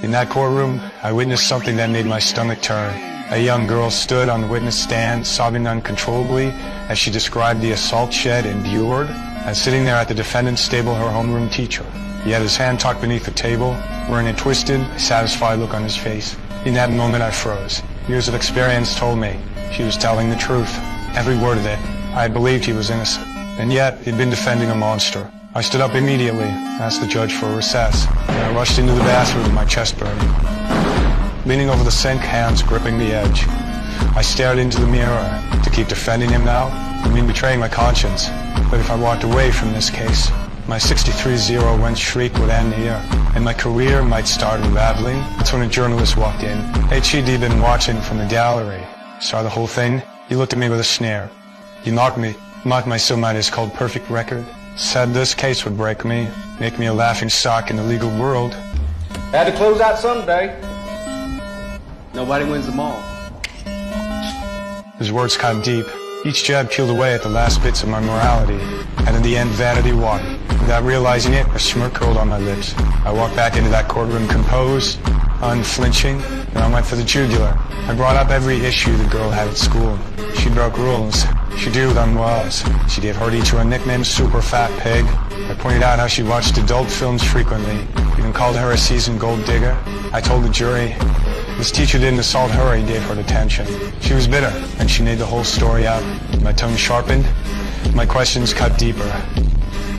In that courtroom, I witnessed something that made my stomach turn. A young girl stood on the witness stand, sobbing uncontrollably as she described the assault she had endured, and sitting there at the defendant's table, her homeroom teacher. He had his hand tucked beneath the table, wearing a twisted, satisfied look on his face. In that moment, I froze. Years of experience told me she was telling the truth. Every word of it. I had believed he was innocent, and yet he'd been defending a monster. I stood up immediately, asked the judge for a recess, and I rushed into the bathroom with my chest burning. Leaning over the sink, hands gripping the edge, I stared into the mirror. To keep defending him now would mean betraying my conscience. But if I walked away from this case, my 63-01 shriek would end here, and my career might start unraveling. That's when a journalist walked in. HED been watching from the gallery. Saw the whole thing. He looked at me with a sneer. He mocked my so-might called perfect record. Said this case would break me, make me a laughing stock in the legal world. Had to close out someday. Nobody wins them all. His words cut deep. Each jab peeled away at the last bits of my morality, and in the end, vanity won. Without realizing it, a smirk curled on my lips. I walked back into that courtroom composed, unflinching, and I went for the jugular. I brought up every issue the girl had at school. She broke rules. She did what I was. She gave her teacher a nickname, Super Fat Pig. I pointed out how she watched adult films frequently, even called her a seasoned gold digger. I told the jury this teacher didn't assault her, he gave her detention. She was bitter, and she made the whole story out. My tongue sharpened, my questions cut deeper.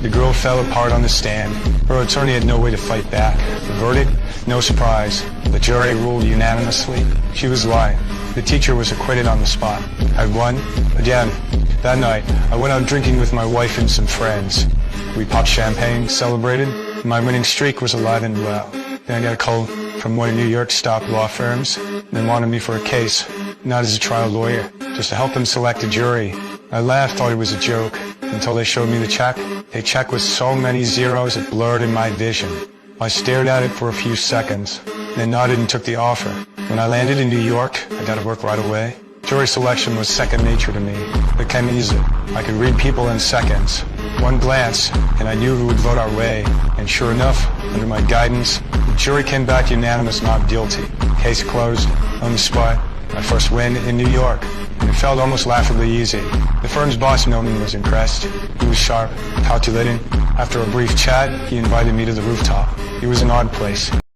The girl fell apart on the stand. Her attorney had no way to fight back. The verdict? No surprise. The jury ruled unanimously. She was lying. The teacher was acquitted on the spot. I won. Again, that night, I went out drinking with my wife and some friends. We popped champagne, celebrated. My winning streak was alive and well. Then I got a call from one of New York's top law firms. They wanted me for a case, not as a trial lawyer, just to help them select a jury. I laughed, thought it was a joke, until they showed me the check. A check with so many zeros it blurred in my vision. I stared at it for a few seconds, then nodded and took the offer. When I landed in New York, I got to work right away. Jury selection was second nature to me. It came easy. I could read people in seconds. One glance, and I knew who would vote our way. And sure enough, under my guidance, the jury came back unanimous not guilty. Case closed, on the spot. My first win in New York. And it felt almost laughably easy. The firm's boss, Milton, was impressed. He was sharp, calculating. After a brief chat, he invited me to the rooftop. It was an odd place.